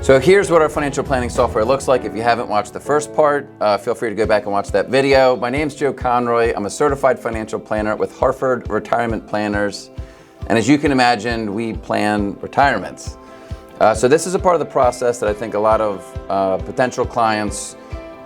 So here's what our financial planning software looks like. If you haven't watched the first part, feel free to go back and watch that video. My name's Joe Conroy. I'm a certified financial planner with Hartford Retirement Planners. And as you can imagine, we plan retirements. So this is a part of the process that I think a lot of potential clients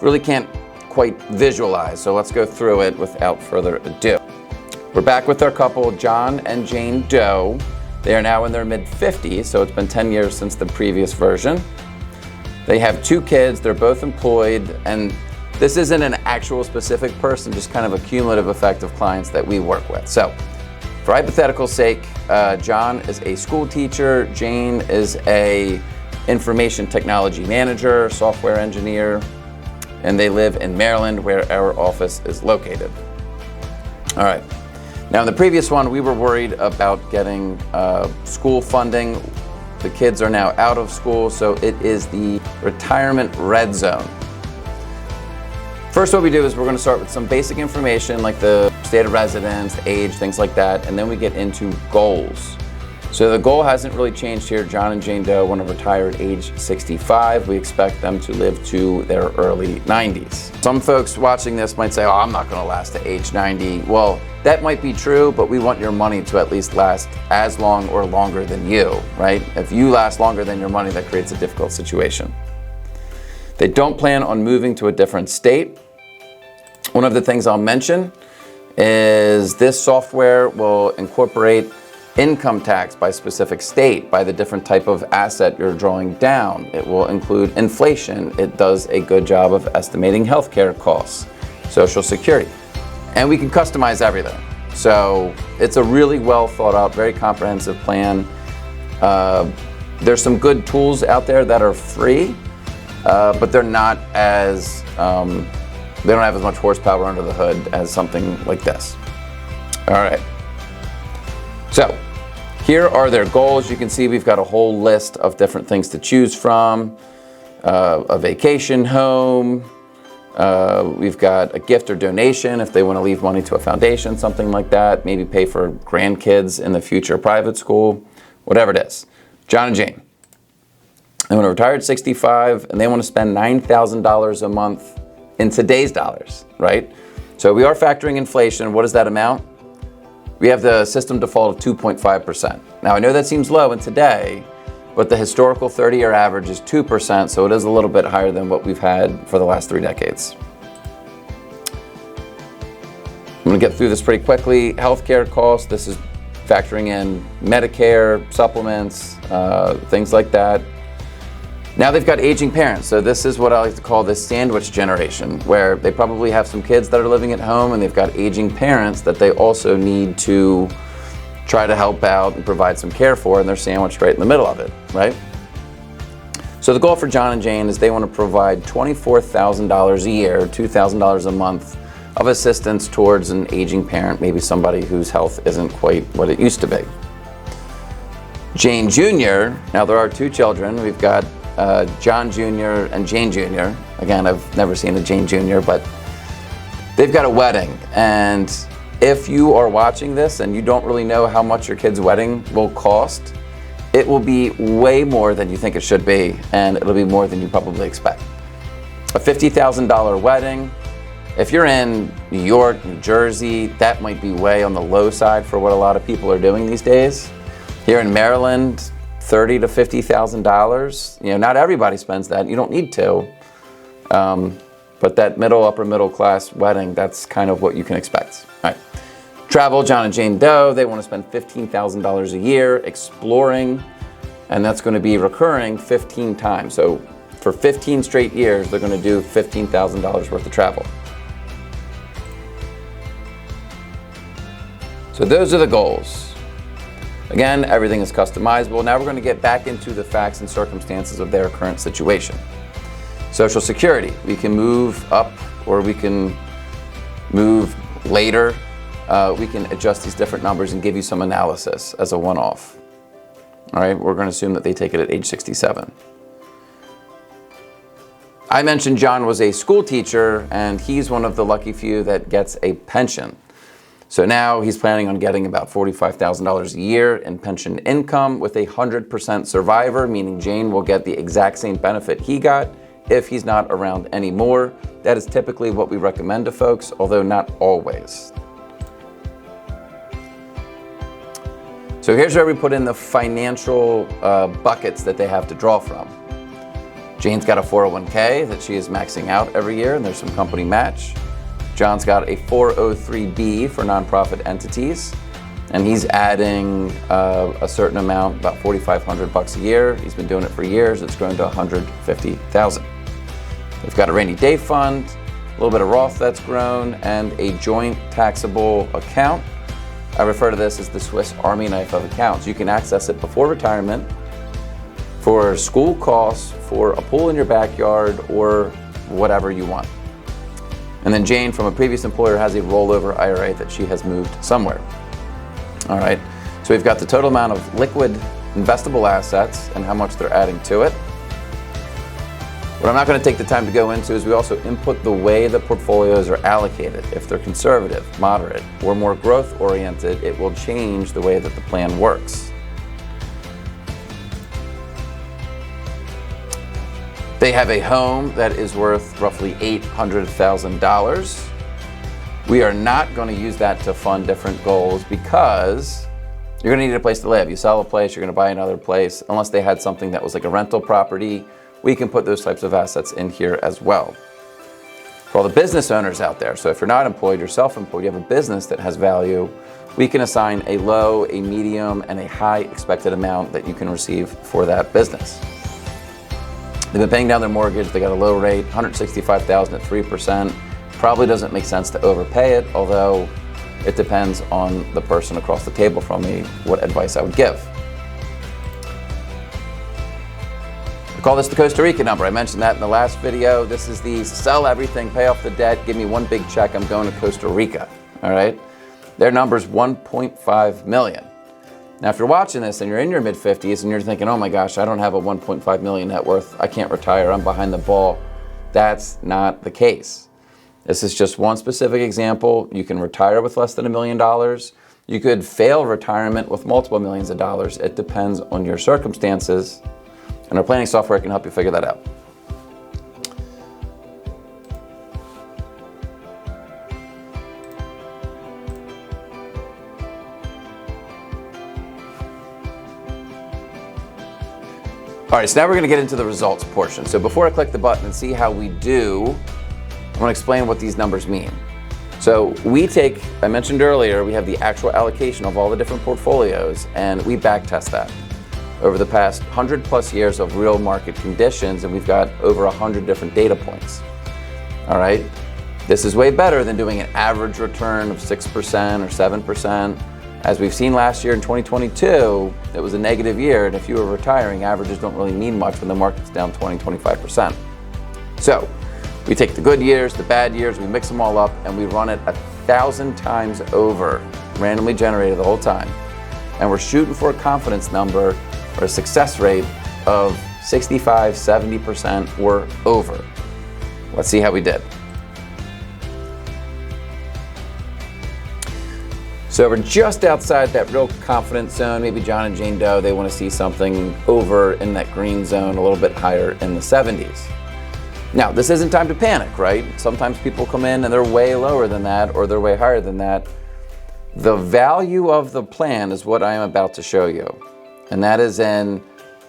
really can't quite visualize. So let's go through it without further ado. We're back with our couple, John and Jane Doe. They are now in their mid-50s, so it's been 10 years since the previous version. They have 2 kids, they're both employed, and this isn't an actual specific person, just kind of a cumulative effect of clients that we work with. So, for hypothetical sake, John is a school teacher, Jane is a information technology manager, software engineer, and they live in Maryland, where our office is located. All right. Now, in the previous one, we were worried about getting school funding. The kids are now out of school, so it is the retirement red zone. First, what we do is we're going to start with some basic information like the state of residence, age, things like that, and then we get into goals. So the goal hasn't really changed here. John and Jane Doe want to retire at age 65. We expect them to live to their early 90s. Some folks watching this might say, oh, I'm not going to last to age 90. Well, that might be true, but we want your money to at least last as long or longer than you, right? If you last longer than your money, that creates a difficult situation. They don't plan on moving to a different state. One of the things I'll mention is this software will incorporate income tax by specific state, by the different type of asset you're drawing down. It will include inflation. It does a good job of estimating healthcare costs, Social Security, and we can customize everything. So it's a really well thought out, very comprehensive plan. There's some good tools out there that are free, but they're not as, they don't have as much horsepower under the hood as something like this. All right. So here are their goals. You can see we've got a whole list of different things to choose from. A vacation home. We've got a gift or donation if they want to leave money to a foundation, something like that. Maybe pay for grandkids in the future private school, whatever it is. John and Jane. They want to retire at 65 and they want to spend $9,000 a month in today's dollars, right? So we are factoring inflation. What does that amount? We have the system default of 2.5%. Now, I know that seems low in today, but the historical 30-year average is 2%, so it is a little bit higher than what we've had for the last 3 decades. I'm gonna get through this pretty quickly. Healthcare costs, this is factoring in Medicare, supplements, things like that. Now they've got aging parents, so this is what I like to call this sandwich generation, where they probably have some kids that are living at home and they've got aging parents that they also need to try to help out and provide some care for, and they're sandwiched right in the middle of it, right? So the goal for John and Jane is they want to provide $24,000 a year, $2,000 a month of assistance towards an aging parent, maybe somebody whose health isn't quite what it used to be. Jane Jr., now there are 2 children. We've got John Jr. and Jane Jr. Again, I've never seen a Jane Jr., but they've got a wedding. And if you are watching this and you don't really know how much your kid's wedding will cost, it will be way more than you think it should be, and it'll be more than you probably expect. A $50,000 wedding, if you're in New York, New Jersey, that might be way on the low side for what a lot of people are doing these days. Here in Maryland, $30,000 to $50,000. You know, not everybody spends that. You don't need to. But that upper middle class wedding, that's kind of what you can expect. All right. Travel, John and Jane Doe, they want to spend $15,000 a year exploring, and that's going to be recurring 15 times. So for 15 straight years, they're going to do $15,000 worth of travel. So those are the goals. Again, everything is customizable. Now we're going to get back into the facts and circumstances of their current situation. Social Security, we can move up or we can move later. We can adjust these different numbers and give you some analysis as a one-off. All right, we're going to assume that they take it at age 67. I mentioned John was a school teacher, and he's one of the lucky few that gets a pension. So now he's planning on getting about $45,000 a year in pension income with a 100% survivor, meaning Jane will get the exact same benefit he got if he's not around anymore. That is typically what we recommend to folks, although not always. So here's where we put in the financial buckets that they have to draw from. Jane's got a 401k that she is maxing out every year, and there's some company match. John's got a 403b for nonprofit entities, and he's adding a certain amount, about $4,500 a year. He's been doing it for years. It's grown to $150,000. We've got a rainy day fund, a little bit of Roth that's grown, and a joint taxable account. I refer to this as the Swiss Army knife of accounts. You can access it before retirement for school costs, for a pool in your backyard, or whatever you want. And then Jane, from a previous employer, has a rollover IRA that she has moved somewhere. All right, so we've got the total amount of liquid investable assets and how much they're adding to it. What I'm not going to take the time to go into is we also input the way the portfolios are allocated. If they're conservative, moderate, or more growth oriented, it will change the way that the plan works. They have a home that is worth roughly $800,000. We are not going to use that to fund different goals because you're going to need a place to live. You sell a place, you're going to buy another place. Unless they had something that was like a rental property, we can put those types of assets in here as well. For all the business owners out there, so if you're not employed, you're self-employed, you have a business that has value, we can assign a low, a medium, and a high expected amount that you can receive for that business. They've been paying down their mortgage. They got a low rate, $165,000 at 3%. Probably doesn't make sense to overpay it, although it depends on the person across the table from me what advice I would give. I call this the Costa Rica number. I mentioned that in the last video. This is the sell everything, pay off the debt, give me one big check, I'm going to Costa Rica. All right? Their number is 1.5 million. Now, if you're watching this and you're in your mid-50s and you're thinking, oh my gosh, I don't have a 1.5 million net worth, I can't retire, I'm behind the ball. That's not the case. This is just one specific example. You can retire with less than $1 million. You could fail retirement with multiple millions of dollars. It depends on your circumstances, and our planning software can help you figure that out. All right, so now we're gonna get into the results portion. So before I click the button and see how we do, I wanna explain what these numbers mean. So we take, I mentioned earlier, we have the actual allocation of all the different portfolios, and we back test that over the past 100+ years of real market conditions, and we've got over 100 different data points. All right, this is way better than doing an average return of 6% or 7%. As we've seen last year in 2022, it was a negative year, and if you were retiring, averages don't really mean much when the market's down 20-25%. So we take the good years, the bad years, we mix them all up, and we run it 1,000 times over, randomly generated the whole time. And we're shooting for a confidence number or a success rate of 65, 70% or over. Let's see how we did. So we're just outside that real confidence zone. Maybe John and Jane Doe, they want to see something over in that green zone, a little bit higher in the 70s. Now, this isn't time to panic, right? Sometimes people come in and they're way lower than that, or they're way higher than that. The value of the plan is what I am about to show you. And that is in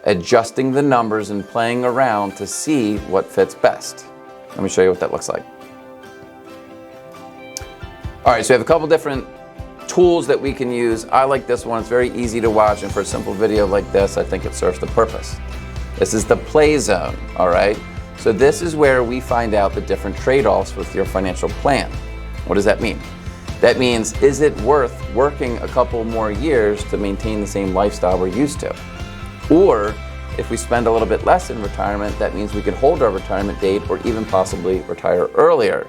adjusting the numbers and playing around to see what fits best. Let me show you what that looks like. All right, so we have a couple different tools that we can use. I like this one. It's very easy to watch, and for a simple video like this, I think it serves the purpose. This is the play zone, all right? So this is where we find out the different trade-offs with your financial plan. What does that mean? That means, is it worth working a couple more years to maintain the same lifestyle we're used to? Or if we spend a little bit less in retirement, that means we could hold our retirement date or even possibly retire earlier,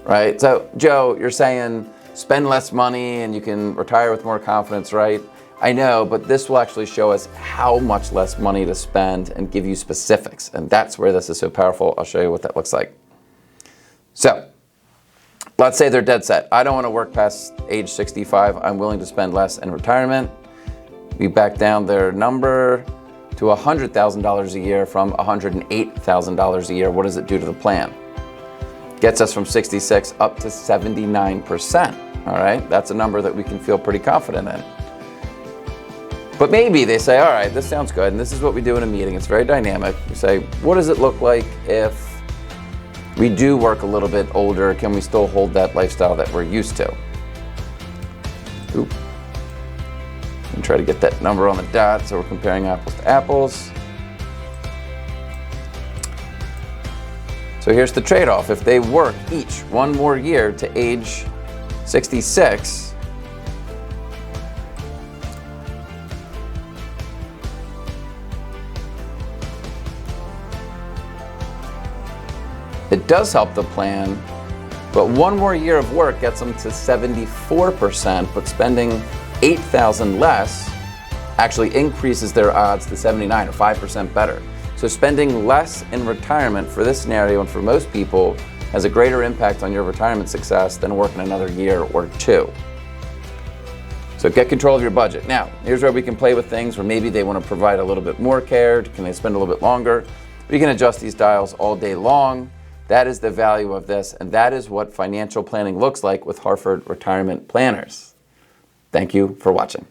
right? So Joe, you're saying spend less money and you can retire with more confidence, right? I know, but this will actually show us how much less money to spend and give you specifics. And that's where this is so powerful. I'll show you what that looks like. So let's say they're dead set. I don't want to work past age 65. I'm willing to spend less in retirement. We back down their number to $100,000 a year from $108,000 a year. What does it do to the plan? Gets us from 66 up to 79%. All right, that's a number that we can feel pretty confident in. But maybe they say, all right, this sounds good, and this is what we do in a meeting. It's very dynamic. We say, what does it look like if we do work a little bit older? Can we still hold that lifestyle that we're used to? Oop. And try to get that number on the dot so we're comparing apples to apples. So here's the trade-off. If they work each one more year to age 66, it does help the plan, but one more year of work gets them to 74%, but spending $8,000 less actually increases their odds to 79, or 5% better. So spending less in retirement for this scenario and for most people has a greater impact on your retirement success than working another year or two. So get control of your budget. Now, here's where we can play with things where maybe they want to provide a little bit more care. Can they spend a little bit longer? We can adjust these dials all day long. That is the value of this, and that is what financial planning looks like with Hartford Retirement Planners. Thank you for watching.